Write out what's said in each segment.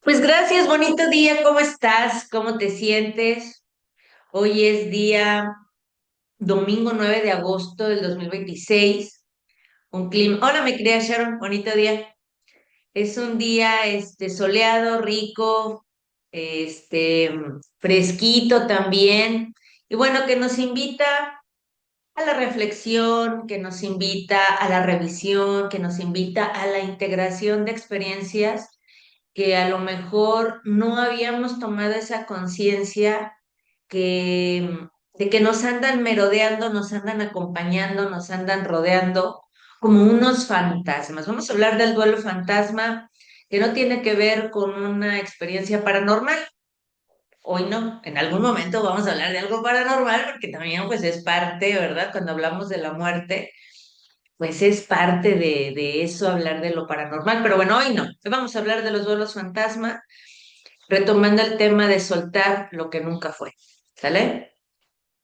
Pues gracias, bonito día, ¿cómo estás? ¿Cómo te sientes? Hoy es día domingo 9 de agosto del 2026. Un clima. Hola, mi querida Sharon, bonito día. Es un día soleado, rico, fresquito también. Y bueno, que nos invita a la reflexión, que nos invita a la revisión, que nos invita a la integración de experiencias que a lo mejor no habíamos tomado esa conciencia que, de que nos andan merodeando, nos andan acompañando, nos andan rodeando como unos fantasmas. Vamos a hablar del duelo fantasma, que no tiene que ver con una experiencia paranormal. Hoy no, en algún momento vamos a hablar de algo paranormal, porque también pues es parte, ¿verdad? Cuando hablamos de la muerte, pues es parte de eso hablar de lo paranormal. Pero bueno, hoy no. Hoy vamos a hablar de los duelos fantasma, retomando el tema de soltar lo que nunca fue. ¿Sale?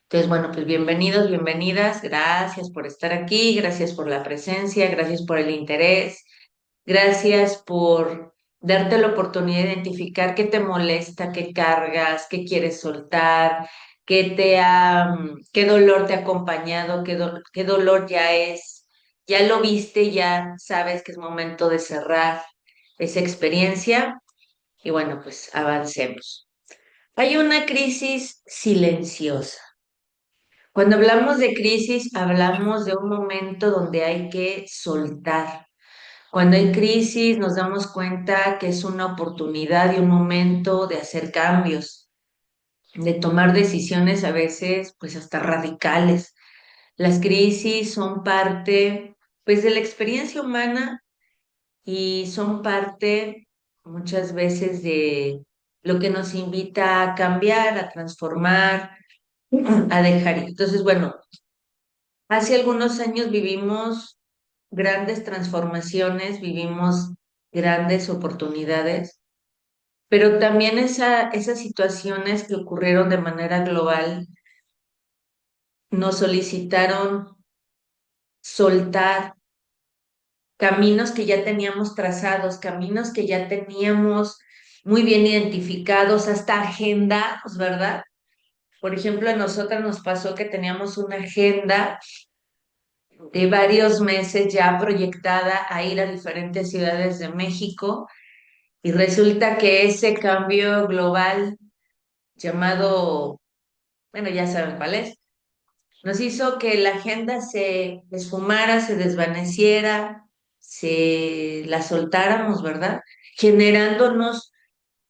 Entonces, bueno, pues bienvenidos, bienvenidas. Gracias por estar aquí, gracias por la presencia, gracias por el interés, gracias por darte la oportunidad de identificar qué te molesta, qué cargas, qué quieres soltar, qué dolor te ha acompañado, qué dolor ya es, ya lo viste, ya sabes que es momento de cerrar esa experiencia y bueno, pues avancemos. Hay una crisis silenciosa. Cuando hablamos de crisis, hablamos de un momento donde hay que soltar. Cuando hay crisis, nos damos cuenta que es una oportunidad y un momento de hacer cambios, de tomar decisiones a veces, pues hasta radicales. Las crisis son parte, pues, de la experiencia humana y son parte muchas veces de lo que nos invita a cambiar, a transformar, a dejar ir. Entonces, bueno, hace algunos años vivimos grandes transformaciones, vivimos grandes oportunidades, pero también esas situaciones que ocurrieron de manera global nos solicitaron soltar caminos que ya teníamos trazados, caminos que ya teníamos muy bien identificados, hasta agendados, ¿verdad? Por ejemplo, a nosotras nos pasó que teníamos una agenda de varios meses ya proyectada a ir a diferentes ciudades de México y resulta que ese cambio global llamado, bueno, ya saben cuál es, nos hizo que la agenda se esfumara, se desvaneciera, se la soltáramos, ¿verdad? Generándonos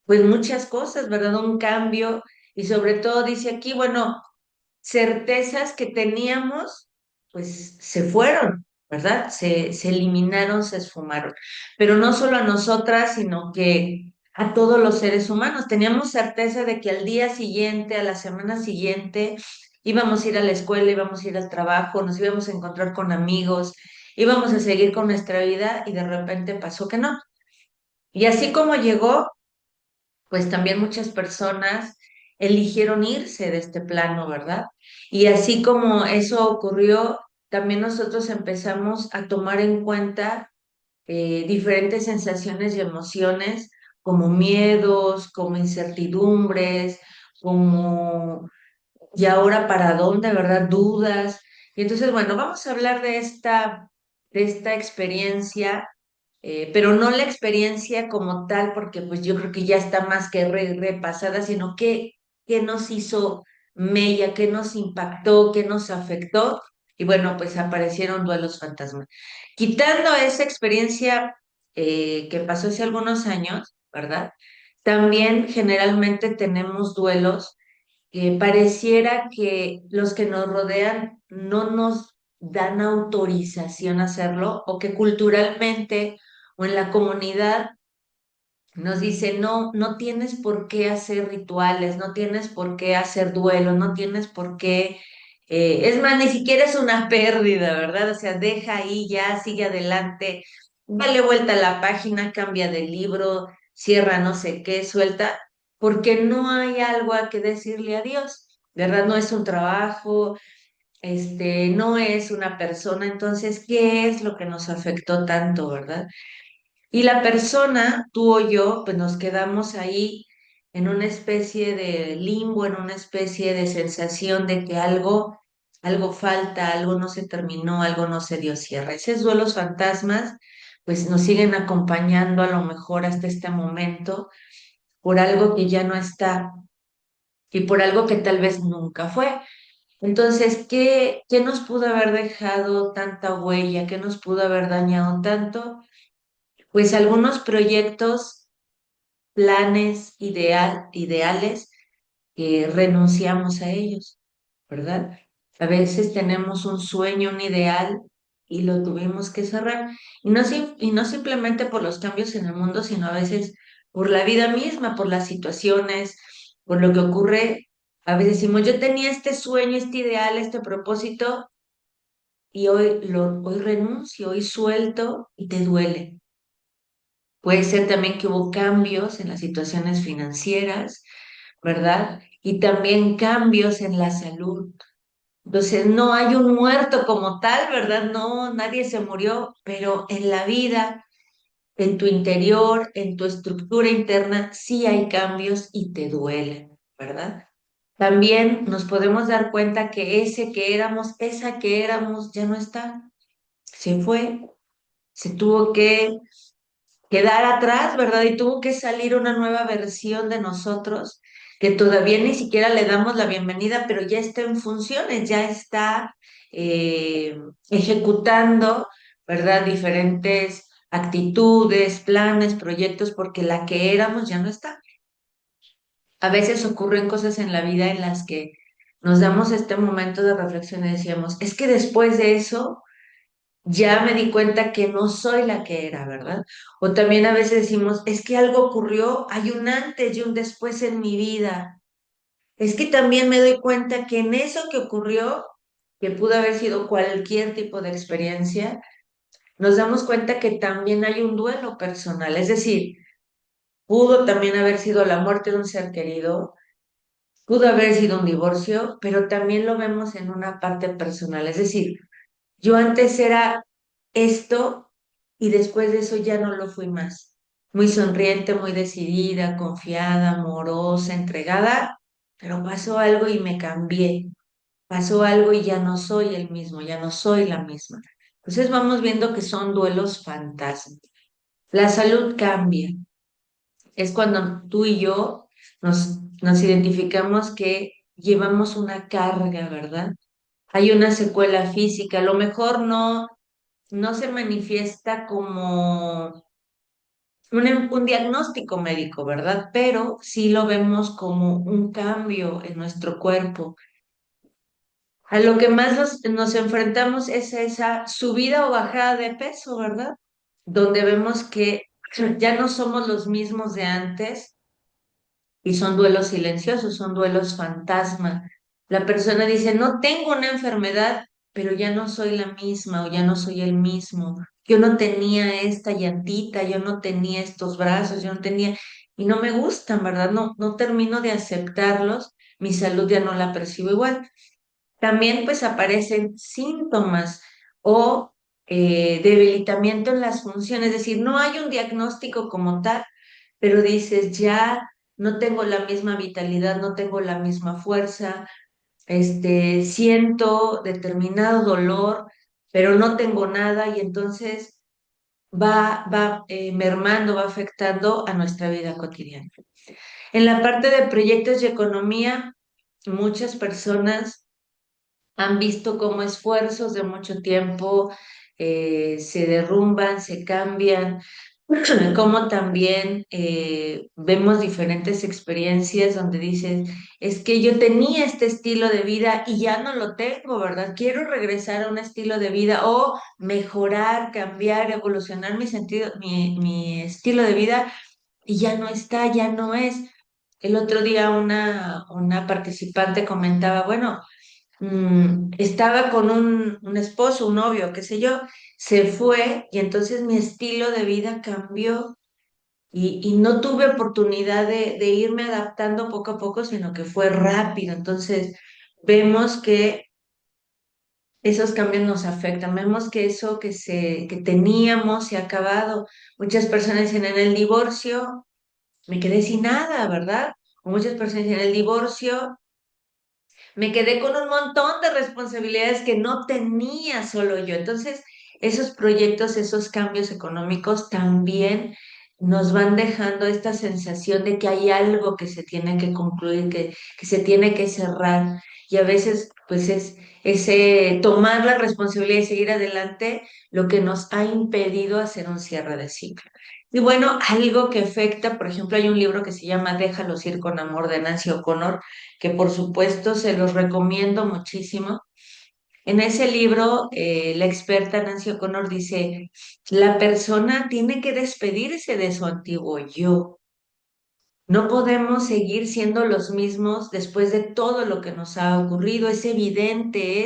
pues muchas cosas, ¿verdad? Un cambio y sobre todo dice aquí, bueno, certezas que teníamos, pues se fueron, ¿verdad? Se eliminaron, se esfumaron. Pero no solo a nosotras, sino que a todos los seres humanos. Teníamos certeza de que al día siguiente, a la semana siguiente, íbamos a ir a la escuela, íbamos a ir al trabajo, nos íbamos a encontrar con amigos, íbamos a seguir con nuestra vida y de repente pasó que no. Y así como llegó, pues también muchas personas eligieron irse de este plano, ¿verdad? Y así como eso ocurrió, también nosotros empezamos a tomar en cuenta diferentes sensaciones y emociones como miedos, como incertidumbres, como ¿y ahora para dónde, verdad? Dudas. Y entonces, bueno, vamos a hablar de esta experiencia, pero no la experiencia como tal, porque pues yo creo que ya está más que repasada, sino qué nos hizo mella, qué nos impactó, qué nos afectó. Y bueno, pues aparecieron duelos fantasmas. Quitando esa experiencia que pasó hace algunos años, ¿verdad? También generalmente tenemos duelos que pareciera que los que nos rodean no nos dan autorización a hacerlo o que culturalmente o en la comunidad nos dicen, no, no tienes por qué hacer rituales, no tienes por qué hacer duelo, no tienes por qué, es más, ni siquiera es una pérdida, ¿verdad? O sea, deja ahí ya, sigue adelante, dale vuelta a la página, cambia de libro, cierra no sé qué, suelta, porque no hay algo a que decirle adiós, ¿verdad? No es un trabajo, no es una persona, entonces, ¿qué es lo que nos afectó tanto, verdad? Y la persona, tú o yo, pues nos quedamos ahí en una especie de limbo, en una especie de sensación de que algo falta, algo no se terminó, algo no se dio cierre. Esos duelos fantasmas, pues nos siguen acompañando a lo mejor hasta este momento por algo que ya no está y por algo que tal vez nunca fue. Entonces, ¿qué nos pudo haber dejado tanta huella? ¿Qué nos pudo haber dañado tanto? Pues algunos proyectos, planes, ideales, que renunciamos a ellos, ¿verdad? A veces tenemos un sueño, un ideal y lo tuvimos que cerrar. Y no simplemente por los cambios en el mundo, sino a veces por la vida misma, por las situaciones, por lo que ocurre. A veces decimos, yo tenía este sueño, este ideal, este propósito, y hoy renuncio, hoy suelto y te duele. Puede ser también que hubo cambios en las situaciones financieras, ¿verdad? Y también cambios en la salud. Entonces, no hay un muerto como tal, ¿verdad? No, nadie se murió, pero en la vida, en tu interior, en tu estructura interna, sí hay cambios y te duelen, ¿verdad? También nos podemos dar cuenta que ese que éramos, esa que éramos, ya no está, se fue, se tuvo que quedar atrás, ¿verdad? Y tuvo que salir una nueva versión de nosotros que todavía ni siquiera le damos la bienvenida, pero ya está en funciones, ya está eh, ejecutando, ¿verdad? Diferentes actitudes, planes, proyectos, porque la que éramos ya no está. A veces ocurren cosas en la vida en las que nos damos este momento de reflexión y decíamos, es que después de eso ya me di cuenta que no soy la que era, ¿verdad? O también a veces decimos, es que algo ocurrió, hay un antes y un después en mi vida. Es que también me doy cuenta que en eso que ocurrió, que pudo haber sido cualquier tipo de experiencia, nos damos cuenta que también hay un duelo personal. Es decir, pudo también haber sido la muerte de un ser querido, pudo haber sido un divorcio, pero también lo vemos en una parte personal. Es decir, yo antes era esto y después de eso ya no lo fui más. Muy sonriente, muy decidida, confiada, amorosa, entregada, pero pasó algo y me cambié. Pasó algo y ya no soy el mismo, ya no soy la misma. Entonces vamos viendo que son duelos fantasmas. La salud cambia. Es cuando tú y yo nos identificamos que llevamos una carga, ¿verdad? Hay una secuela física, a lo mejor no se manifiesta como un diagnóstico médico, ¿verdad? Pero sí lo vemos como un cambio en nuestro cuerpo. A lo que más nos enfrentamos es a esa subida o bajada de peso, ¿verdad? Donde vemos que ya no somos los mismos de antes y son duelos silenciosos, son duelos fantasma. La persona dice, no tengo una enfermedad, pero ya no soy la misma o ya no soy el mismo. Yo no tenía esta llantita, yo no tenía estos brazos, yo no tenía, y no me gustan, ¿verdad? No termino de aceptarlos, mi salud ya no la percibo igual. También pues aparecen síntomas o debilitamiento en las funciones, es decir, no hay un diagnóstico como tal, pero dices, ya no tengo la misma vitalidad, no tengo la misma fuerza, siento determinado dolor, pero no tengo nada y entonces va mermando, va afectando a nuestra vida cotidiana. En la parte de proyectos y economía, muchas personas han visto cómo esfuerzos de mucho tiempo se derrumban, se cambian, como también vemos diferentes experiencias donde dices, es que yo tenía este estilo de vida y ya no lo tengo, ¿verdad? Quiero regresar a un estilo de vida o mejorar, cambiar, evolucionar mi estilo de vida y ya no está, ya no es. El otro día una participante comentaba, bueno, estaba con un esposo, un novio, qué sé yo, se fue y entonces mi estilo de vida cambió y no tuve oportunidad de irme adaptando poco a poco, sino que fue rápido. Entonces, vemos que esos cambios nos afectan. Vemos que eso que teníamos se ha acabado. Muchas personas dicen en el divorcio, me quedé sin nada, ¿verdad? O muchas personas dicen en el divorcio, me quedé con un montón de responsabilidades que no tenía solo yo. Entonces, esos proyectos, esos cambios económicos también nos van dejando esta sensación de que hay algo que se tiene que concluir, que se tiene que cerrar. Y a veces, pues es ese tomar la responsabilidad y seguir adelante lo que nos ha impedido hacer un cierre de ciclo. Y bueno, algo que afecta, por ejemplo, hay un libro que se llama Déjalos ir con amor de Nancy O'Connor, que por supuesto se los recomiendo muchísimo. En ese libro, la experta Nancy O'Connor dice, la persona tiene que despedirse de su antiguo yo. No podemos seguir siendo los mismos después de todo lo que nos ha ocurrido. Es evidente,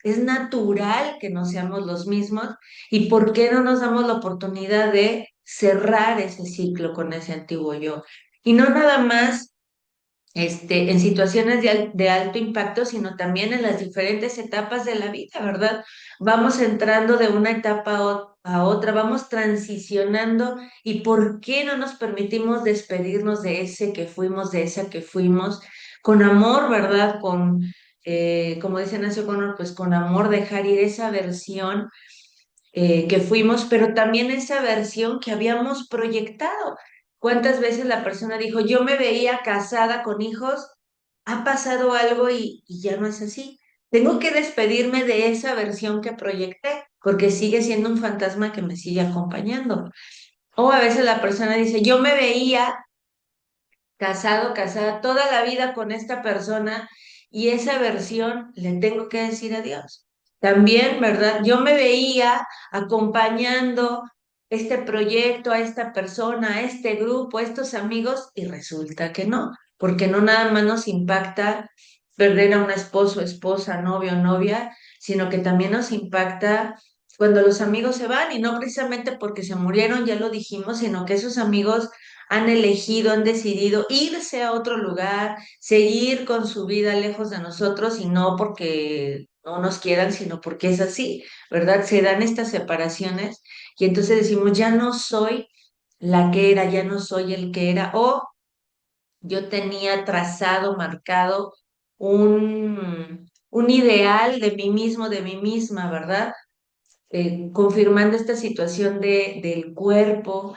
es natural que no seamos los mismos. ¿Y por qué no nos damos la oportunidad de cerrar ese ciclo con ese antiguo yo? Y no nada más en situaciones de alto impacto, sino también en las diferentes etapas de la vida, ¿verdad? Vamos entrando de una etapa a otra, vamos transicionando y ¿por qué no nos permitimos despedirnos de ese que fuimos, de esa que fuimos, con amor, ¿verdad? Como dice Nancy O'Connor, pues con amor dejar ir esa versión que fuimos, pero también esa versión que habíamos proyectado. ¿Cuántas veces la persona dijo, yo me veía casada con hijos, ha pasado algo y ya no es así? Tengo que despedirme de esa versión que proyecté, porque sigue siendo un fantasma que me sigue acompañando. O a veces la persona dice, yo me veía casado, casada toda la vida con esta persona y esa versión le tengo que decir adiós. También, ¿verdad? Yo me veía acompañando este proyecto, a esta persona, a este grupo, a estos amigos y resulta que no, porque no nada más nos impacta perder a un esposo, esposa, novio, novia, sino que también nos impacta cuando los amigos se van y no precisamente porque se murieron, ya lo dijimos, sino que esos amigos han elegido, han decidido irse a otro lugar, seguir con su vida lejos de nosotros y no porque no nos quieran, sino porque es así, ¿verdad? Se dan estas separaciones y entonces decimos, ya no soy la que era, ya no soy el que era, o yo tenía trazado, marcado un ideal de mí mismo, de mí misma, ¿verdad? Confirmando esta situación del cuerpo,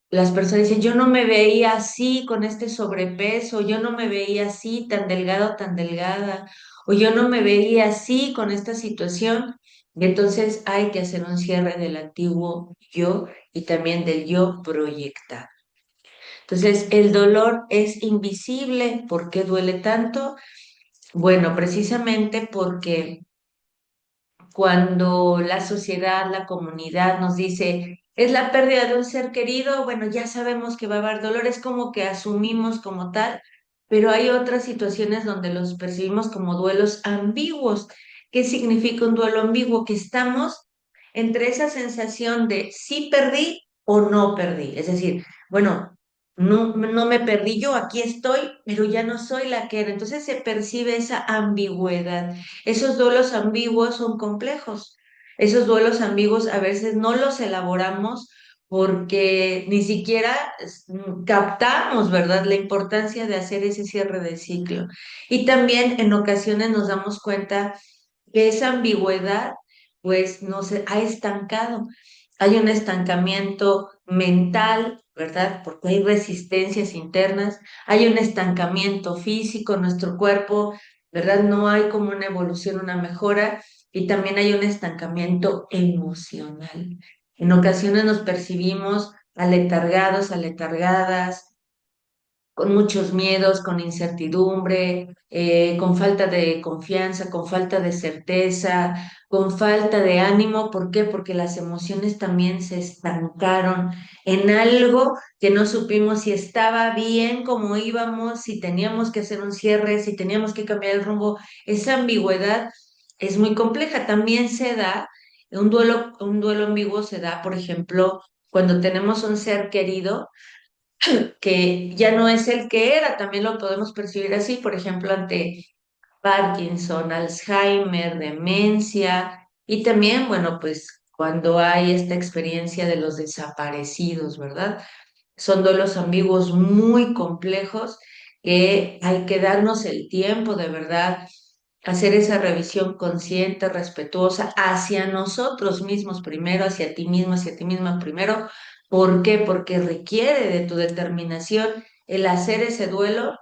las personas dicen, yo no me veía así con este sobrepeso, yo no me veía así tan delgado, tan delgada, o yo no me veía así con esta situación. Y entonces hay que hacer un cierre del antiguo yo y también del yo proyectado. Entonces, el dolor es invisible. ¿Por qué duele tanto? Bueno, precisamente porque cuando la sociedad, la comunidad nos dice, es la pérdida de un ser querido, bueno, ya sabemos que va a haber dolor, es como que asumimos como tal, pero hay otras situaciones donde los percibimos como duelos ambiguos. ¿Qué significa un duelo ambiguo? Que estamos entre esa sensación de sí perdí o no perdí. Es decir, bueno, no me perdí yo, aquí estoy, pero ya no soy la que era. Entonces se percibe esa ambigüedad. Esos duelos ambiguos son complejos. Esos duelos ambiguos a veces no los elaboramos porque ni siquiera captamos, ¿verdad?, la importancia de hacer ese cierre de ciclo. Y también en ocasiones nos damos cuenta que esa ambigüedad, pues, nos ha estancado. Hay un estancamiento mental, ¿verdad? Porque hay resistencias internas, hay un estancamiento físico, nuestro cuerpo, ¿verdad? No hay como una evolución, una mejora, y también hay un estancamiento emocional. En ocasiones nos percibimos aletargados, aletargadas, con muchos miedos, con incertidumbre, con falta de confianza, con falta de certeza, con falta de ánimo. ¿Por qué? Porque las emociones también se estancaron en algo que no supimos si estaba bien como íbamos, si teníamos que hacer un cierre, si teníamos que cambiar el rumbo. Esa ambigüedad es muy compleja. También se da, un duelo ambiguo se da, por ejemplo, cuando tenemos un ser querido que ya no es el que era, también lo podemos percibir así, por ejemplo, ante Parkinson, Alzheimer, demencia y también, bueno, pues cuando hay esta experiencia de los desaparecidos, ¿verdad? Son duelos ambiguos muy complejos que hay que darnos el tiempo de verdad, hacer esa revisión consciente, respetuosa hacia nosotros mismos primero, hacia ti mismo, hacia ti misma primero. ¿Por qué? Porque requiere de tu determinación el hacer ese duelo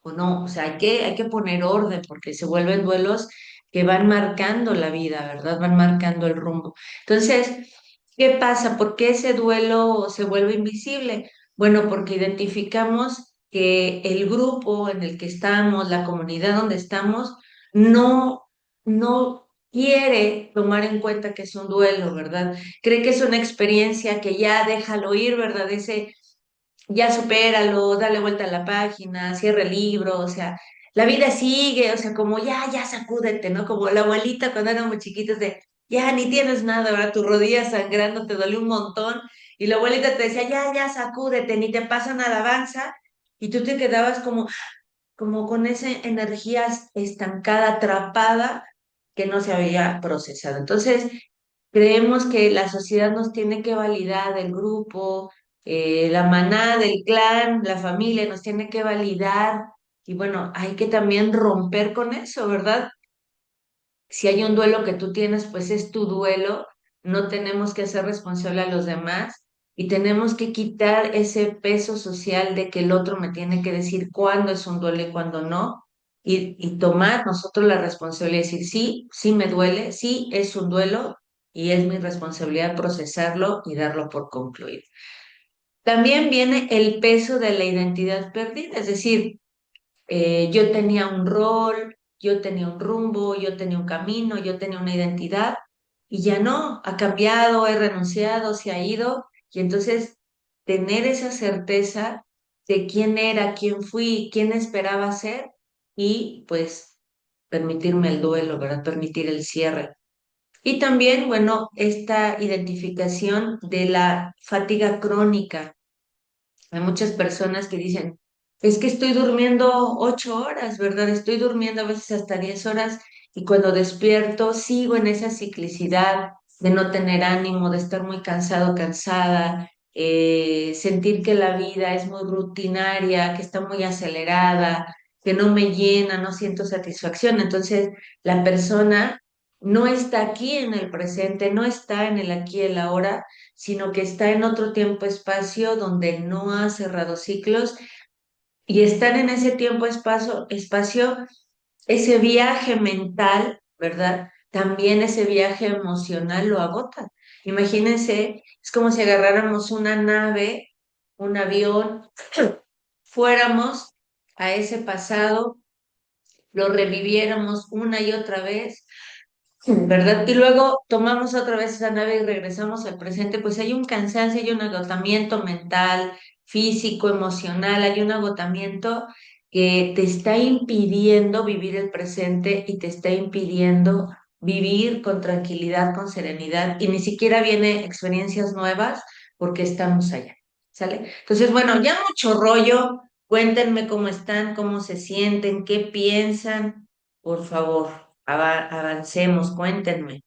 o no. O sea, hay que poner orden porque se vuelven duelos que van marcando la vida, ¿verdad? Van marcando el rumbo. Entonces, ¿qué pasa? ¿Por qué ese duelo se vuelve invisible? Bueno, porque identificamos que el grupo en el que estamos, la comunidad donde estamos, no, no quiere tomar en cuenta que es un duelo, ¿verdad? Cree que es una experiencia que ya déjalo ir, ¿verdad? Ese ya supéralo, dale vuelta a la página, cierra el libro, o sea, la vida sigue, o sea, como ya sacúdete, ¿no? Como la abuelita cuando éramos chiquitos de, ya ni tienes nada, ¿verdad? Tu rodilla sangrando, te dolió un montón, y la abuelita te decía, ya sacúdete, ni te pasan alabanza, y tú te quedabas como con esa energía estancada, atrapada, que no se había procesado. Entonces, creemos que la sociedad nos tiene que validar, el grupo, la manada, el clan, la familia nos tiene que validar. Y bueno, hay que también romper con eso, ¿verdad? Si hay un duelo que tú tienes, pues es tu duelo, no tenemos que hacer responsable a los demás y tenemos que quitar ese peso social de que el otro me tiene que decir cuándo es un duelo y cuándo no, y tomar nosotros la responsabilidad de decir, sí, sí me duele, sí es un duelo y es mi responsabilidad procesarlo y darlo por concluido. También viene el peso de la identidad perdida, es decir, yo tenía un rol, yo tenía un rumbo, yo tenía un camino, yo tenía una identidad y ya no, ha cambiado, he renunciado, se ha ido y entonces tener esa certeza de quién era, quién fui, quién esperaba ser y pues permitirme el duelo, ¿verdad? Permitir el cierre. Y también, bueno, esta identificación de la fatiga crónica. Hay muchas personas que dicen, es que estoy durmiendo 8 horas, ¿verdad? Estoy durmiendo a veces hasta 10 horas y cuando despierto sigo en esa ciclicidad de no tener ánimo, de estar muy cansado, cansada, sentir que la vida es muy rutinaria, que está muy acelerada, que no me llena, no siento satisfacción. Entonces, la persona no está aquí en el presente, no está en el aquí y el ahora, sino que está en otro tiempo-espacio donde no ha cerrado ciclos y estar en ese tiempo-espacio, ese viaje mental, ¿verdad? También ese viaje emocional lo agota. Imagínense, es como si agarráramos una nave, un avión, fuéramos a ese pasado, lo reviviéramos una y otra vez, ¿verdad? Y luego tomamos otra vez esa nave y regresamos al presente, pues hay un cansancio, hay un agotamiento mental, físico, emocional, hay un agotamiento que te está impidiendo vivir el presente y te está impidiendo vivir con tranquilidad, con serenidad, y ni siquiera viene experiencias nuevas porque estamos allá, ¿sale? Entonces, bueno, ya mucho rollo, cuéntenme cómo están, cómo se sienten, qué piensan, por favor. Avancemos, cuéntenme.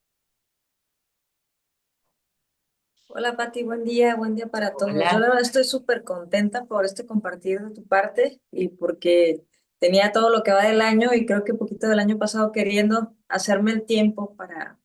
Hola Pati, buen día para todos. Yo la Hola. verdad estoy súper contenta por este compartir de tu parte y porque tenía todo lo que va del año y creo que un poquito del año pasado queriendo hacerme el tiempo para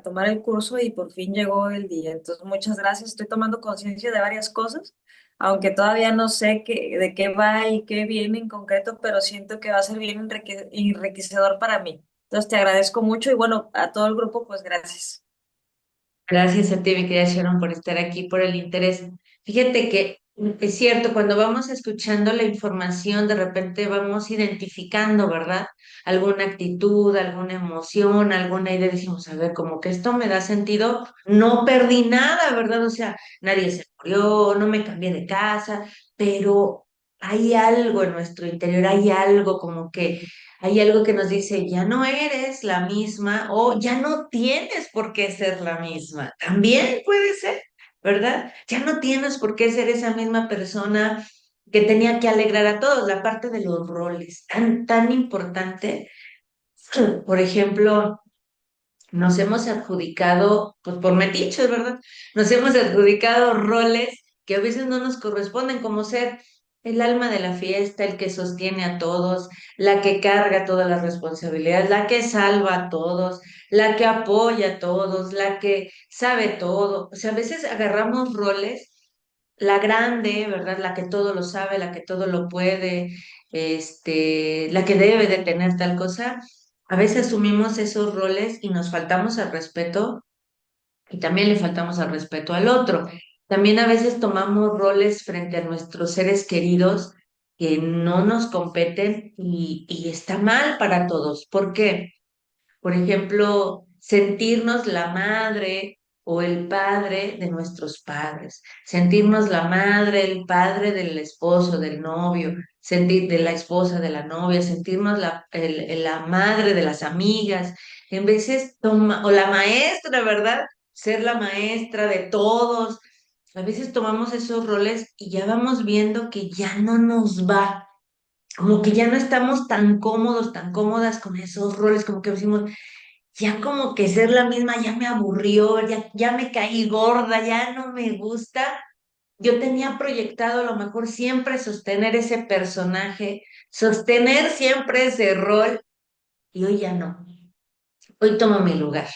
tomar el curso y por fin llegó el día. Entonces, muchas gracias. Estoy tomando conciencia de varias cosas, aunque todavía no sé de qué va y qué viene en concreto, pero siento que va a ser bien enriquecedor para mí. Entonces, te agradezco mucho y bueno, a todo el grupo, pues gracias. Gracias a ti, mi querida Sharon, por estar aquí, por el interés. Fíjate que es cierto, cuando vamos escuchando la información, de repente vamos identificando, ¿verdad? Alguna actitud, alguna emoción, alguna idea, decimos, a ver, como que esto me da sentido, no perdí nada, ¿verdad? O sea, nadie se murió, no me cambié de casa, pero hay algo en nuestro interior, hay algo que nos dice, ya no eres la misma o ya no tienes por qué ser la misma. También puede ser, ¿verdad? Ya no tienes por qué ser esa misma persona que tenía que alegrar a todos, la parte de los roles, tan importante. Por ejemplo, nos hemos adjudicado, pues por metiches, ¿verdad? Nos hemos adjudicado roles que a veces no nos corresponden, como ser el alma de la fiesta, el que sostiene a todos, la que carga todas las responsabilidades, la que salva a todos, la que apoya a todos, la que sabe todo. O sea, a veces agarramos roles, la grande, ¿verdad? La que todo lo sabe, la que todo lo puede, la que debe de tener tal cosa. A veces asumimos esos roles y nos faltamos al respeto y también le faltamos al respeto al otro. También a veces tomamos roles frente a nuestros seres queridos que no nos competen y está mal para todos. ¿Por qué? Por ejemplo, sentirnos la madre o el padre de nuestros padres, sentirnos la madre, el padre del esposo, del novio, sentir de la esposa, de la novia, sentirnos la madre de las amigas, en veces o la maestra, ¿verdad? Ser la maestra de todos. A veces tomamos esos roles y ya vamos viendo que ya no nos va, como que ya no estamos tan cómodos, tan cómodas con esos roles, como que decimos, ya como que ser la misma ya me aburrió, ya me caí gorda, ya no me gusta. Yo tenía proyectado a lo mejor siempre sostener ese personaje, sostener siempre ese rol, y hoy ya no. Hoy tomo mi lugar.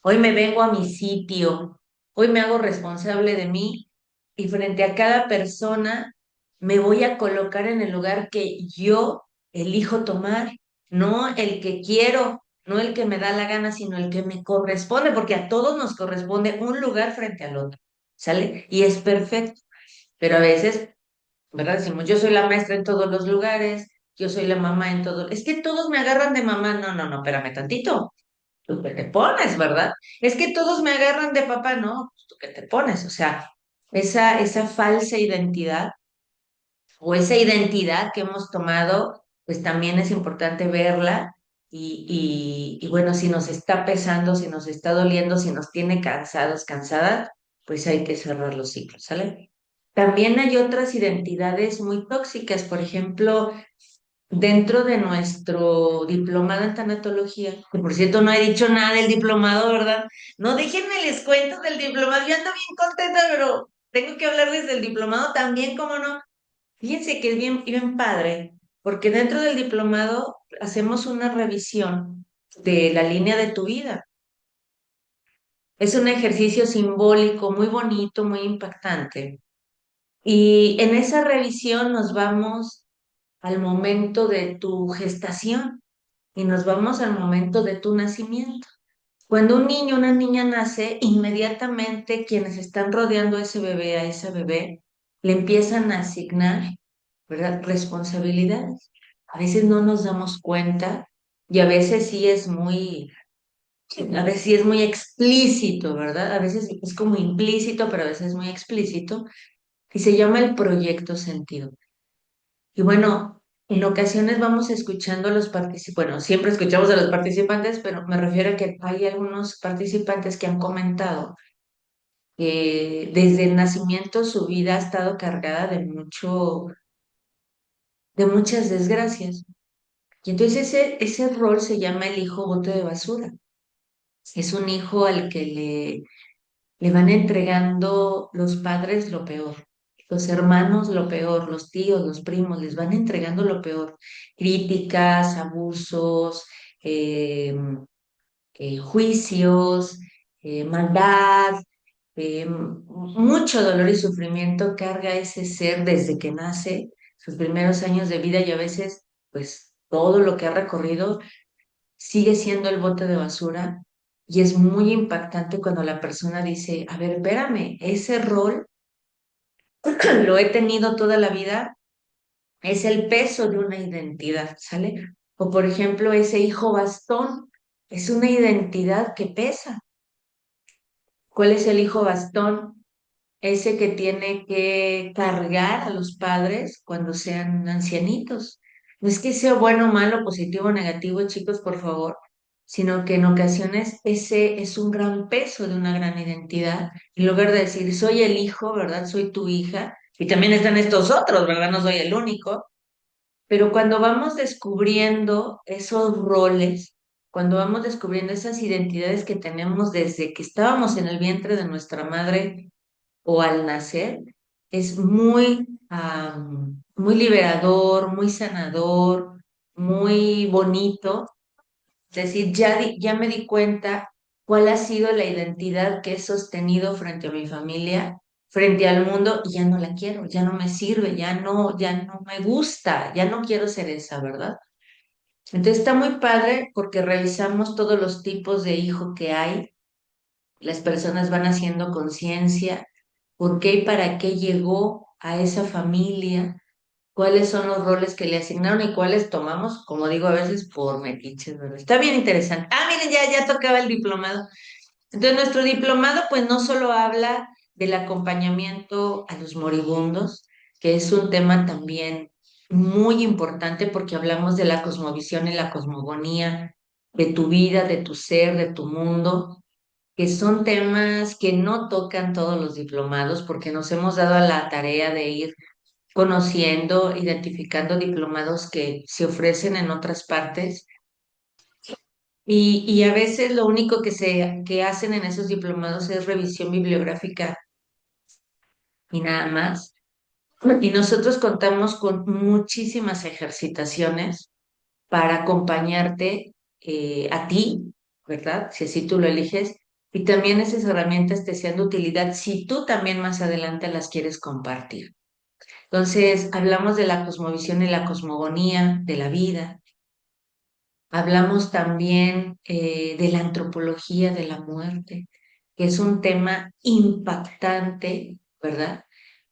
Hoy me vengo a mi sitio. Hoy me hago responsable de mí y frente a cada persona me voy a colocar en el lugar que yo elijo tomar, no el que quiero, no el que me da la gana, sino el que me corresponde, porque a todos nos corresponde un lugar frente al otro, ¿sale? Y es perfecto, pero a veces, ¿verdad? Decimos, yo soy la maestra en todos los lugares, yo soy la mamá en todo. Es que todos me agarran de mamá. No, no, no, espérame tantito. ¿Tú qué te pones, verdad? Es que todos me agarran de papá, ¿no? Pues, ¿tú qué te pones? O sea, esa falsa identidad o esa identidad que hemos tomado, pues también es importante verla y bueno, si nos está pesando, si nos está doliendo, si nos tiene cansados, cansadas, pues hay que cerrar los ciclos, ¿sale? También hay otras identidades muy tóxicas, por ejemplo, dentro de nuestro diplomado en tanatología, que por cierto no he dicho nada del diplomado, ¿verdad? No, déjenme les cuento del diplomado, yo ando bien contenta, pero tengo que hablarles del diplomado también, ¿cómo no? Fíjense que es bien padre, porque dentro del diplomado hacemos una revisión de la línea de tu vida. Es un ejercicio simbólico muy bonito, muy impactante. Y en esa revisión nos vamos al momento de tu gestación y nos vamos al momento de tu nacimiento. Cuando un niño o una niña nace, inmediatamente quienes están rodeando a ese bebé, a esa bebé, le empiezan a asignar, ¿verdad? Responsabilidades. A veces no nos damos cuenta y a veces sí es muy explícito, ¿verdad? A veces es como implícito, pero a veces es muy explícito y se llama el proyecto sentido. Y bueno, en ocasiones vamos escuchando a los participantes, bueno, siempre escuchamos a los participantes, pero me refiero a que hay algunos participantes que han comentado que desde el nacimiento su vida ha estado cargada de muchas desgracias. Y entonces ese rol se llama el hijo bote de basura. Es un hijo al que le van entregando los padres lo peor, los hermanos lo peor, los tíos, los primos, les van entregando lo peor. Críticas, abusos, eh, juicios, maldad, mucho dolor y sufrimiento carga ese ser desde que nace, sus primeros años de vida y a veces, pues, todo lo que ha recorrido sigue siendo el bote de basura y es muy impactante cuando la persona dice, a ver, espérame, ese rol lo he tenido toda la vida, es el peso de una identidad, ¿sale? O por ejemplo, ese hijo bastón es una identidad que pesa. ¿Cuál es el hijo bastón? Ese que tiene que cargar a los padres cuando sean ancianitos. No es que sea bueno, malo, positivo o negativo, chicos, por favor, sino que en ocasiones ese es un gran peso de una gran identidad. En lugar de decir, soy el hijo, ¿verdad? Soy tu hija, Y también están estos otros, ¿verdad? No soy el único. Pero cuando vamos descubriendo esos roles, cuando vamos descubriendo esas identidades que tenemos desde que estábamos en el vientre de nuestra madre o al nacer, es muy, muy liberador, muy sanador, muy bonito. Es decir, ya me di cuenta cuál ha sido la identidad que he sostenido frente a mi familia, frente al mundo, y ya no la quiero, ya no me sirve, ya no me gusta, ya no quiero ser esa, ¿verdad? Entonces está muy padre porque revisamos todos los tipos de hijo que hay, las personas van haciendo conciencia, por qué y para qué llegó a esa familia, cuáles son los roles que le asignaron y cuáles tomamos, como digo a veces, por metiches, ¿verdad? Está bien interesante. Ah, miren, ya tocaba el diplomado. Entonces, nuestro diplomado, pues no solo habla del acompañamiento a los moribundos, que es un tema también muy importante porque hablamos de la cosmovisión y la cosmogonía, de tu vida, de tu ser, de tu mundo, que son temas que no tocan todos los diplomados porque nos hemos dado a la tarea de ir conociendo, identificando diplomados que se ofrecen en otras partes y a veces lo único que hacen en esos diplomados es revisión bibliográfica y nada más. Y nosotros contamos con muchísimas ejercitaciones para acompañarte a ti, ¿verdad? Si así tú lo eliges. Y también esas herramientas te sean de utilidad si tú también más adelante las quieres compartir. Entonces, hablamos de la cosmovisión y la cosmogonía de la vida. Hablamos también de la antropología de la muerte, que es un tema impactante, ¿verdad?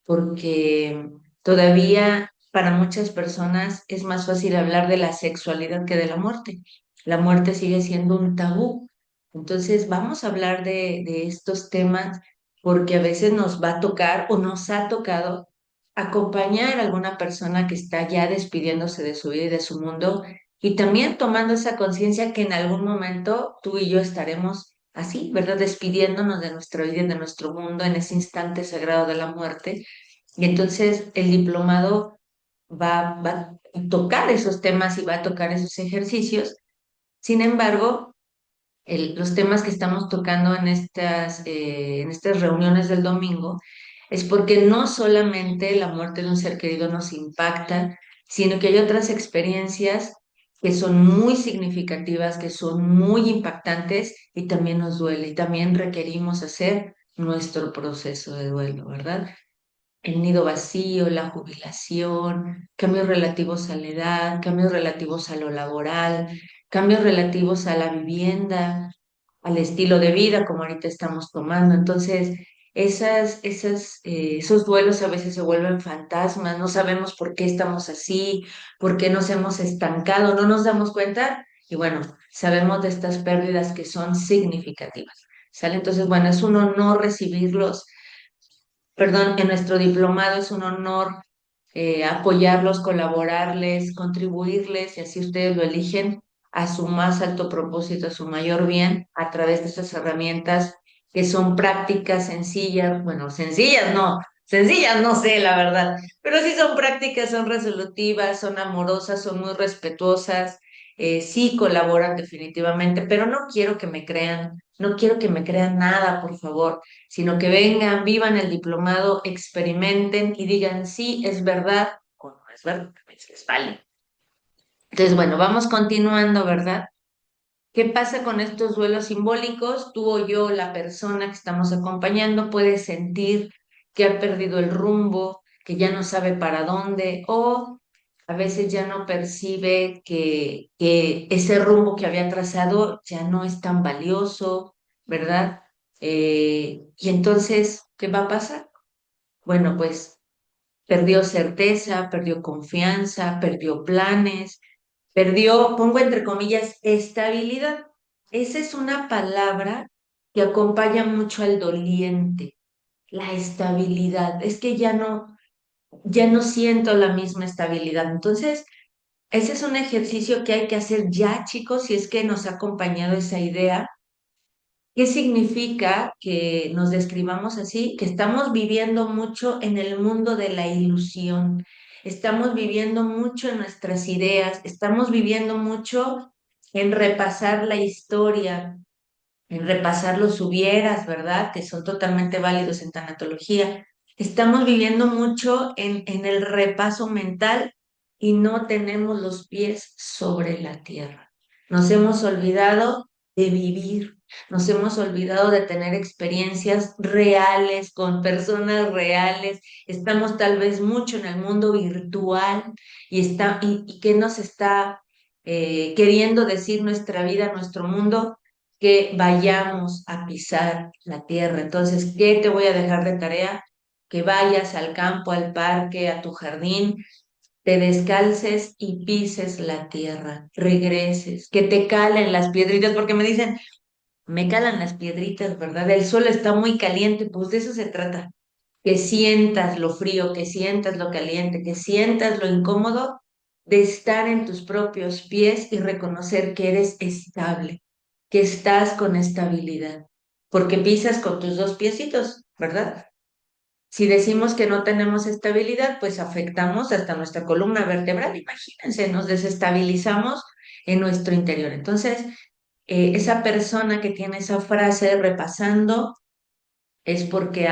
Porque todavía para muchas personas es más fácil hablar de la sexualidad que de la muerte. La muerte sigue siendo un tabú. Entonces vamos a hablar de estos temas porque a veces nos va a tocar o nos ha tocado acompañar a alguna persona que está ya despidiéndose de su vida y de su mundo y también tomando esa conciencia que en algún momento tú y yo estaremos así, ¿verdad? Despidiéndonos de nuestra vida y de nuestro mundo en ese instante sagrado de la muerte. Y entonces el diplomado va a tocar esos temas y va a tocar esos ejercicios. Sin embargo, los temas que estamos tocando en estas reuniones del domingo es porque no solamente la muerte de un ser querido nos impacta, sino que hay otras experiencias que son muy significativas, que son muy impactantes y también nos duele y también requerimos hacer nuestro proceso de duelo, ¿verdad? El nido vacío, la jubilación, cambios relativos a la edad, cambios relativos a lo laboral, cambios relativos a la vivienda, al estilo de vida, como ahorita estamos tomando. Entonces, esos duelos a veces se vuelven fantasmas, no sabemos por qué estamos así, por qué nos hemos estancado, no nos damos cuenta y bueno, sabemos de estas pérdidas que son significativas. ¿Sale? Entonces, bueno, es un honor recibirlos, perdón, en nuestro diplomado es un honor apoyarlos, colaborarles, contribuirles, y así ustedes lo eligen, a su más alto propósito, a su mayor bien, a través de estas herramientas que son prácticas, sencillas, bueno, sencillas no sé, la verdad, pero sí son prácticas, son resolutivas, son amorosas, son muy respetuosas, sí colaboran definitivamente, pero no quiero que me crean, no quiero que me crean nada, por favor, sino que vengan, vivan el diplomado, experimenten y digan sí, es verdad o no es verdad, también se les vale. Entonces, bueno, vamos continuando, ¿verdad? ¿Qué pasa con estos duelos simbólicos? Tú o yo, la persona que estamos acompañando, puede sentir que ha perdido el rumbo, que ya no sabe para dónde o a veces ya no percibe que ese rumbo que había trazado ya no es tan valioso, ¿verdad? Y entonces, ¿qué va a pasar? Bueno, pues perdió certeza, perdió confianza, perdió planes, perdió, pongo entre comillas, estabilidad. Esa es una palabra que acompaña mucho al doliente, la estabilidad. Es que ya no siento la misma estabilidad. Entonces, ese es un ejercicio que hay que hacer ya, chicos, si es que nos ha acompañado esa idea ¿Qué significa que nos describamos así? Que estamos viviendo mucho en el mundo de la ilusión, estamos viviendo mucho en nuestras ideas, estamos viviendo mucho en repasar la historia, en repasar los hubieras, ¿verdad? Que son totalmente válidos en tanatología. Estamos viviendo mucho en el repaso mental y no tenemos los pies sobre la tierra. Nos hemos olvidado de vivir, nos hemos olvidado de tener experiencias reales con personas reales. Estamos tal vez mucho en el mundo virtual y ¿qué nos está queriendo decir nuestra vida, nuestro mundo? Que vayamos a pisar la tierra. Entonces, ¿qué te voy a dejar de tarea? Que vayas al campo, al parque, a tu jardín, te descalces y pises la tierra, regreses, que te calen las piedritas, porque me dicen, me calan las piedritas, ¿verdad? El suelo está muy caliente, pues de eso se trata. Que sientas lo frío, que sientas lo caliente, que sientas lo incómodo de estar en tus propios pies y reconocer que eres estable, que estás con estabilidad, porque pisas con tus dos piecitos, ¿verdad? Si decimos que no tenemos estabilidad, pues afectamos hasta nuestra columna vertebral. Imagínense, nos desestabilizamos en nuestro interior. Entonces, esa persona que tiene esa frase repasando es porque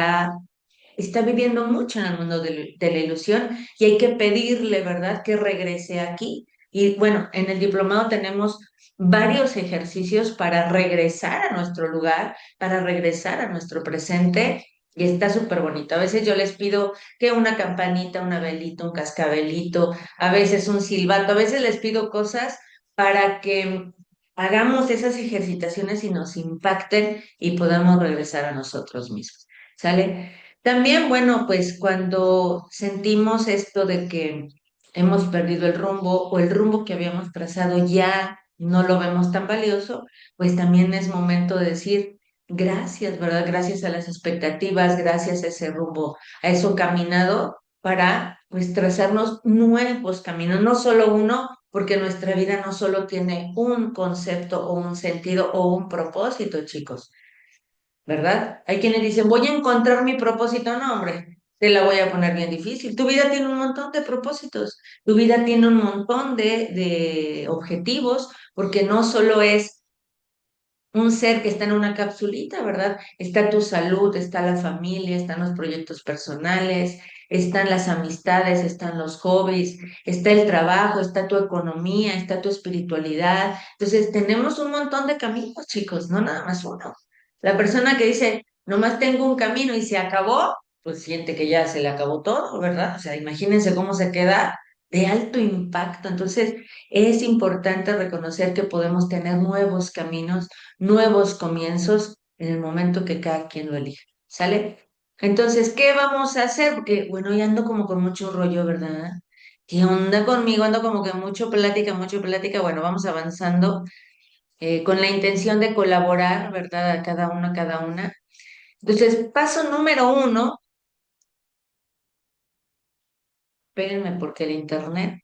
está viviendo mucho en el mundo de la ilusión y hay que pedirle, ¿verdad?, que regrese aquí. Y bueno, en el diplomado tenemos varios ejercicios para regresar a nuestro lugar, para regresar a nuestro presente. Y está súper bonito. A veces yo les pido que una campanita, una velita, un cascabelito, a veces un silbato, a veces les pido cosas para que hagamos esas ejercitaciones y nos impacten y podamos regresar a nosotros mismos. ¿Sale? También, bueno, pues cuando sentimos esto de que hemos perdido el rumbo o el rumbo que habíamos trazado ya no lo vemos tan valioso, pues también es momento de decir gracias, ¿verdad? Gracias a las expectativas, gracias a ese rumbo, a eso caminado para pues trazarnos nuevos caminos, no solo uno, porque nuestra vida no solo tiene un concepto o un sentido o un propósito, chicos. ¿Verdad? Hay quienes dicen, voy a encontrar mi propósito. No, hombre, te la voy a poner bien difícil. Tu vida tiene un montón de propósitos, tu vida tiene un montón de objetivos, porque no solo es un ser que está en una capsulita, ¿verdad? Está tu salud, está la familia, están los proyectos personales, están las amistades, están los hobbies, está el trabajo, está tu economía, está tu espiritualidad. Entonces, tenemos un montón de caminos, chicos, no nada más uno. La persona que dice, nomás tengo un camino y se acabó, pues siente que ya se le acabó todo, ¿verdad? O sea, imagínense cómo se queda de alto impacto. Entonces, es importante reconocer que podemos tener nuevos caminos, nuevos comienzos en el momento que cada quien lo elija. ¿Sale? Entonces, ¿qué vamos a hacer? Porque, bueno, ya ando como con mucho rollo, ¿verdad? ¿Qué onda conmigo? Ando como que mucho plática, mucho plática. Bueno, vamos avanzando con la intención de colaborar, ¿verdad? A cada uno, a cada una. Entonces, paso número uno, espérenme porque el internet,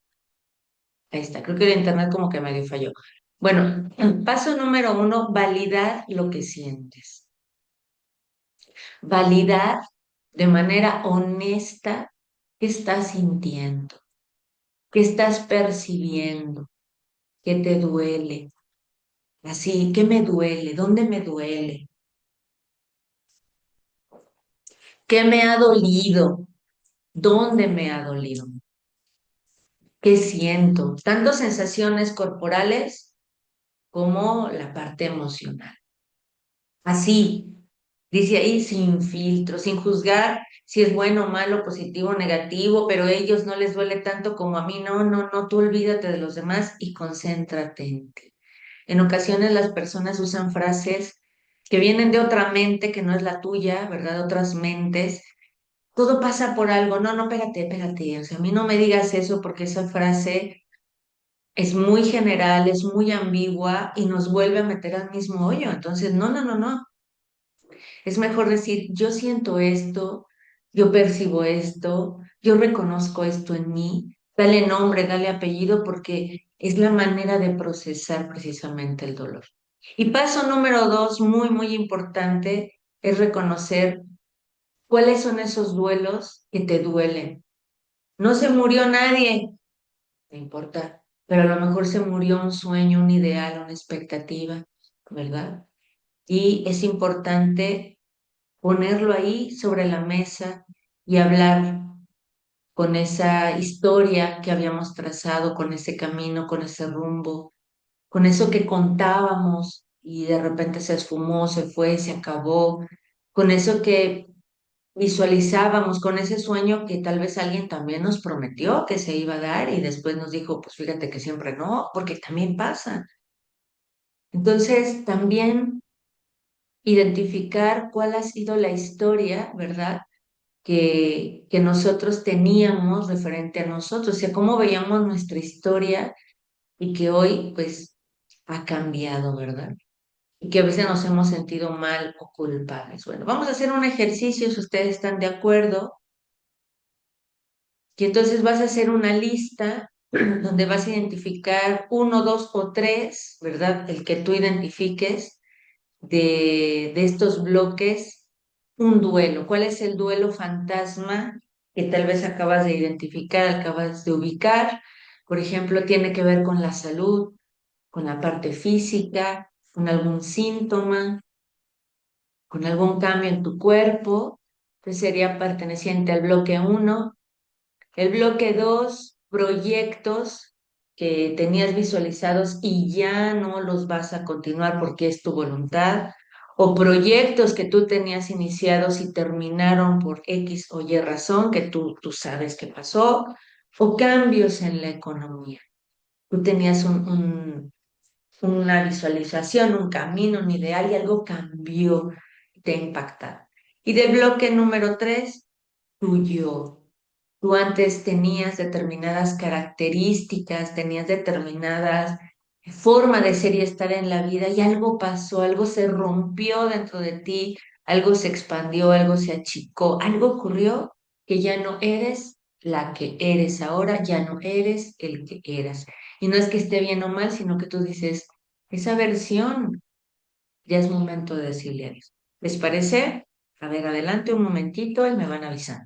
ahí está, creo que el internet como que medio falló. Bueno, paso número uno, validar lo que sientes. Validar de manera honesta qué estás sintiendo, qué estás percibiendo, qué te duele. Así, ¿qué me duele? ¿Dónde me duele? ¿Qué me ha dolido? ¿Dónde me ha dolido? ¿Qué siento? Tanto sensaciones corporales como la parte emocional. Así, dice ahí, sin filtro, sin juzgar si es bueno, malo, positivo, negativo, pero a ellos no les duele tanto como a mí. No, no, no, tú olvídate de los demás y concéntrate en ti. En ocasiones las personas usan frases que vienen de otra mente que no es la tuya, ¿verdad? Otras mentes. Todo pasa por algo. No, no, pégate, pégate. O sea, a mí no me digas eso porque esa frase es muy general, es muy ambigua y nos vuelve a meter al mismo hoyo. Entonces, no, no, no, no. Es mejor decir, yo siento esto, yo percibo esto, yo reconozco esto en mí, dale nombre, dale apellido, porque es la manera de procesar precisamente el dolor. Y paso número dos, muy, muy importante, es reconocer cuáles son esos duelos que te duelen. No se murió nadie, no importa, pero a lo mejor se murió un sueño, un ideal, una expectativa, ¿verdad? Y es importante ponerlo ahí sobre la mesa y hablar con esa historia que habíamos trazado, con ese camino, con ese rumbo, con eso que contábamos y de repente se esfumó, se fue, se acabó, con eso que visualizábamos, con ese sueño que tal vez alguien también nos prometió que se iba a dar y después nos dijo, pues fíjate que siempre no, porque también pasa. Entonces, también identificar cuál ha sido la historia, ¿verdad? Que nosotros teníamos referente a nosotros, o sea, cómo veíamos nuestra historia y que hoy, pues, ha cambiado, ¿verdad? Y que a veces nos hemos sentido mal o culpables. Bueno, vamos a hacer un ejercicio si ustedes están de acuerdo. Y entonces vas a hacer una lista donde vas a identificar uno, dos o tres, ¿verdad? El que tú identifiques de estos bloques, un duelo. ¿Cuál es el duelo fantasma que tal vez acabas de identificar, acabas de ubicar? Por ejemplo, tiene que ver con la salud, con la parte física, con algún síntoma, con algún cambio en tu cuerpo. Entonces sería perteneciente al bloque uno. El bloque 2, proyectos que tenías visualizados y ya no los vas a continuar porque es tu voluntad, o proyectos que tú tenías iniciados y terminaron por X o Y razón, que tú sabes qué pasó, o cambios en la economía. Tú tenías una visualización, un camino, un ideal y algo cambió, te impacta. Y del bloque número 3, tu yo. Tú antes tenías determinadas características, tenías determinadas forma de ser y estar en la vida y algo pasó, algo se rompió dentro de ti, algo se expandió, algo se achicó, algo ocurrió que ya no eres la que eres ahora, ya no eres el que eras. Y no es que esté bien o mal, sino que tú dices, esa versión ya es momento de decirle adiós. ¿Les parece? A ver, adelante un momentito y me van avisando.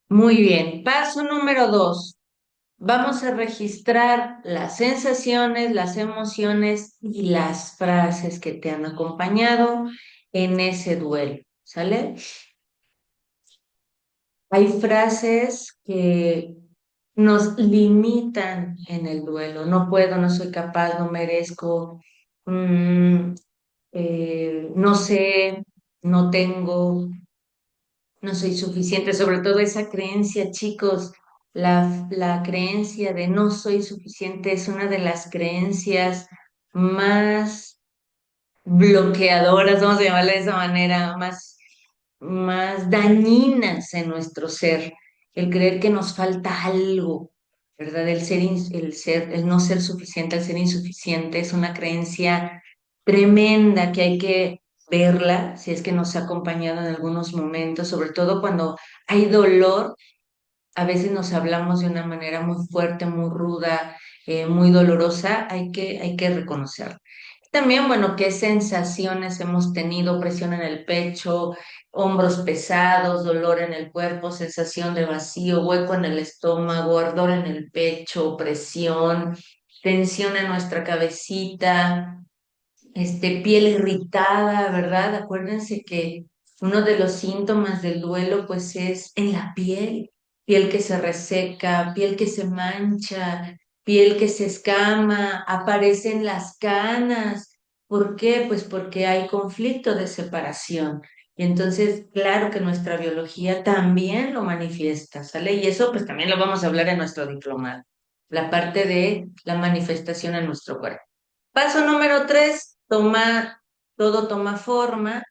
Muy bien, paso número 2. Vamos a registrar las sensaciones, las emociones y las frases que te han acompañado en ese duelo, ¿sale? Hay frases que nos limitan en el duelo. No puedo, no soy capaz, no merezco, mm, no sé, no tengo. No soy suficiente, sobre todo esa creencia, chicos, la creencia de no soy suficiente es una de las creencias más bloqueadoras, vamos a llamarle de esa manera, más dañinas en nuestro ser. El creer que nos falta algo, ¿verdad? El no ser suficiente, el ser insuficiente es una creencia tremenda que hay que verla, si es que nos ha acompañado en algunos momentos, sobre todo cuando hay dolor, a veces nos hablamos de una manera muy fuerte, muy ruda, muy dolorosa, hay que reconocerlo. También, bueno, qué sensaciones hemos tenido, presión en el pecho, hombros pesados, dolor en el cuerpo, sensación de vacío, hueco en el estómago, ardor en el pecho, presión, tensión en nuestra cabecita, piel irritada, ¿verdad? Acuérdense que uno de los síntomas del duelo, pues, es en la piel, piel que se reseca, piel que se mancha, piel que se escama, aparecen las canas. ¿Por qué? Pues porque hay conflicto de separación. Y entonces, claro que nuestra biología también lo manifiesta, ¿sale? Y eso, pues, también lo vamos a hablar en nuestro diplomado, la parte de la manifestación en nuestro cuerpo. Paso número 3, todo toma forma.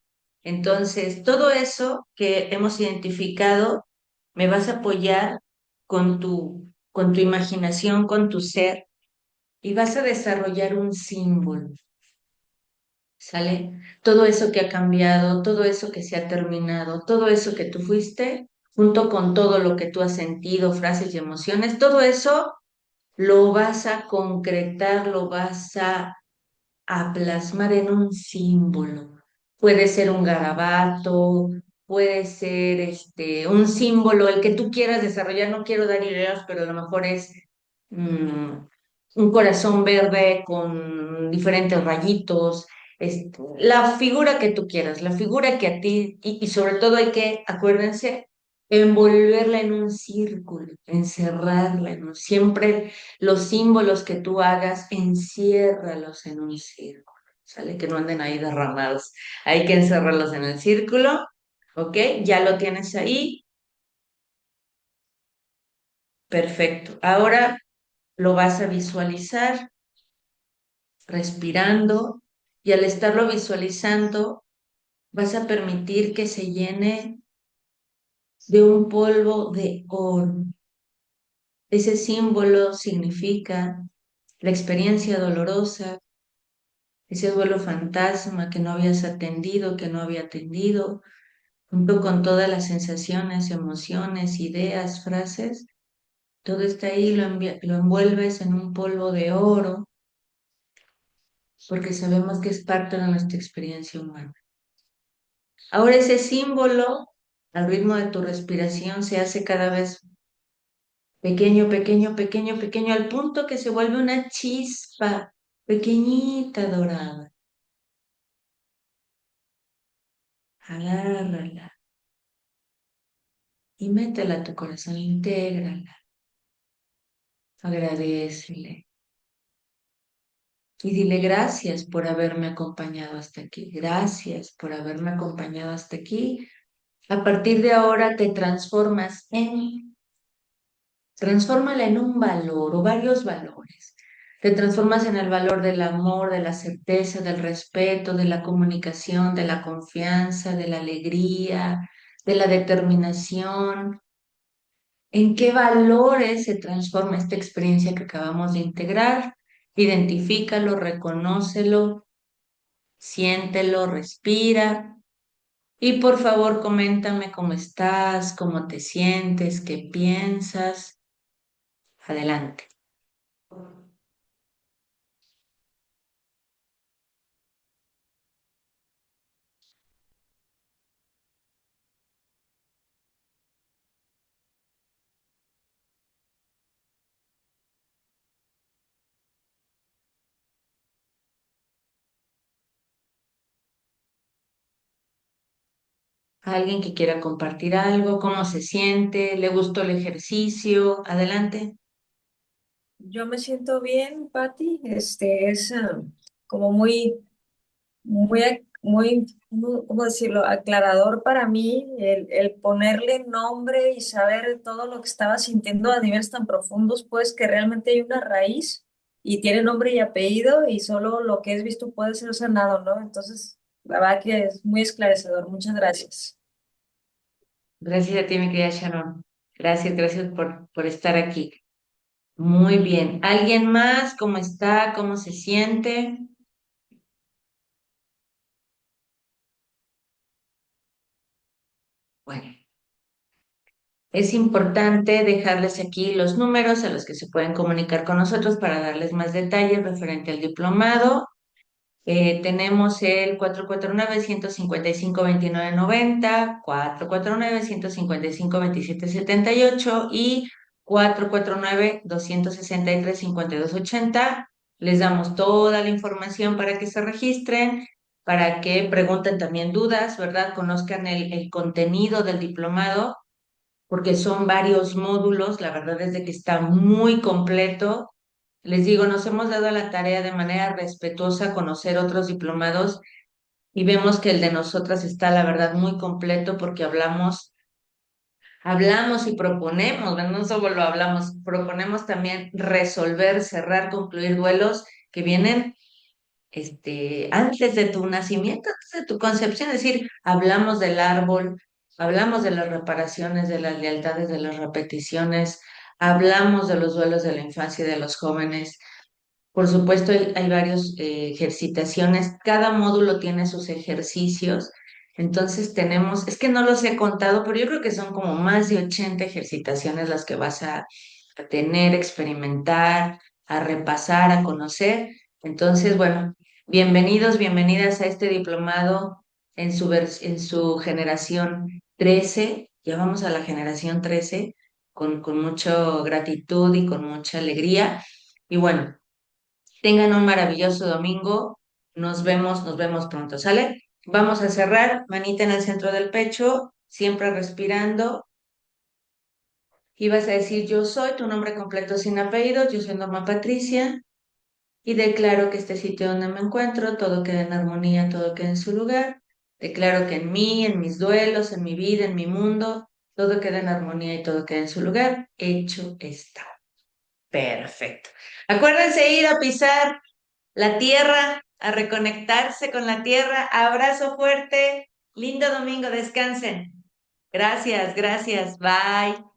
Entonces, todo eso que hemos identificado, me vas a apoyar con tu imaginación, con tu ser, y vas a desarrollar un símbolo, ¿sale? Todo eso que ha cambiado, todo eso que se ha terminado, todo eso que tú fuiste, junto con todo lo que tú has sentido, frases y emociones, todo eso lo vas a concretar, lo vas a plasmar en un símbolo. Puede ser un garabato, puede ser un símbolo, el que tú quieras desarrollar. No quiero dar ideas, pero a lo mejor es mm, un corazón verde con diferentes rayitos. La figura que tú quieras, la figura que a ti, y sobre todo hay que, acuérdense, envolverla en un círculo, encerrarla siempre los símbolos que tú hagas, enciérralos en un círculo, ¿sale? Que no anden ahí derramados. Hay que encerrarlos en el círculo, ¿ok? Ya lo tienes ahí, perfecto. Ahora lo vas a visualizar respirando y al estarlo visualizando vas a permitir que se llene de un polvo de oro. Ese símbolo significa la experiencia dolorosa, ese duelo fantasma que no habías atendido, que no había atendido, junto con todas las sensaciones, emociones, ideas, frases, todo está ahí, lo envuelves en un polvo de oro, porque sabemos que es parte de nuestra experiencia humana. Ahora ese símbolo, al ritmo de tu respiración, se hace cada vez pequeño, pequeño, pequeño, pequeño, al punto que se vuelve una chispa pequeñita dorada. Agárrala y métela a tu corazón, intégrala, agradécele y dile gracias por haberme acompañado hasta aquí, gracias por haberme acompañado hasta aquí. A partir de ahora te transfórmala en un valor o varios valores. Te transformas en el valor del amor, de la certeza, del respeto, de la comunicación, de la confianza, de la alegría, de la determinación. ¿En qué valores se transforma esta experiencia que acabamos de integrar? Identifícalo, reconócelo, siéntelo, respira y por favor coméntame cómo estás, cómo te sientes, qué piensas. Adelante. ¿Alguien que quiera compartir algo? ¿Cómo se siente? ¿Le gustó el ejercicio? Adelante. Yo me siento bien, Patti. Es como muy, ¿cómo decirlo? Aclarador para mí el ponerle nombre y saber todo lo que estaba sintiendo a niveles tan profundos, pues que realmente hay una raíz y tiene nombre y apellido y solo lo que es visto puede ser sanado, ¿no? Entonces, la verdad que es muy esclarecedor. Muchas gracias. Gracias a ti, mi querida Sharon. Gracias, gracias por estar aquí. Muy bien. ¿Alguien más? ¿Cómo está? ¿Cómo se siente? Bueno, es importante dejarles aquí los números a los que se pueden comunicar con nosotros para darles más detalles referente al diplomado. Tenemos el 449-155-2990, 449-155-2778 y 449-263-5280. Les damos toda la información para que se registren, para que pregunten también dudas, ¿verdad? Conozcan el contenido del diplomado, porque son varios módulos. La verdad es de que está muy completo. Les digo, nos hemos dado la tarea de manera respetuosa conocer otros diplomados y vemos que el de nosotras está, la verdad, muy completo porque hablamos y proponemos, ¿verdad? No solo lo hablamos, proponemos también resolver, cerrar, concluir duelos que vienen antes de tu nacimiento, antes de tu concepción. Es decir, hablamos del árbol, hablamos de las reparaciones, de las lealtades, de las repeticiones, hablamos de los duelos de la infancia y de los jóvenes. Por supuesto, hay varias ejercitaciones. Cada módulo tiene sus ejercicios. Entonces tenemos, es que no los he contado, pero yo creo que son como más de 80 ejercitaciones las que vas a tener, experimentar, a repasar, a conocer. Entonces, bueno, bienvenidos, bienvenidas a este diplomado en su generación 13. Ya vamos a la generación 13 con mucha gratitud y con mucha alegría. Y bueno. Tengan un maravilloso domingo. Nos vemos pronto, ¿sale? Vamos a cerrar, manita en el centro del pecho, siempre respirando. Y vas a decir, yo soy tu nombre completo sin apellidos, yo soy Norma Patricia, y declaro que este sitio donde me encuentro, todo queda en armonía, todo queda en su lugar. Declaro que en mí, en mis duelos, en mi vida, en mi mundo, todo queda en armonía y todo queda en su lugar. Hecho está. Perfecto. Acuérdense ir a pisar la tierra, a reconectarse con la tierra. Abrazo fuerte. Lindo domingo, descansen. Gracias, gracias. Bye.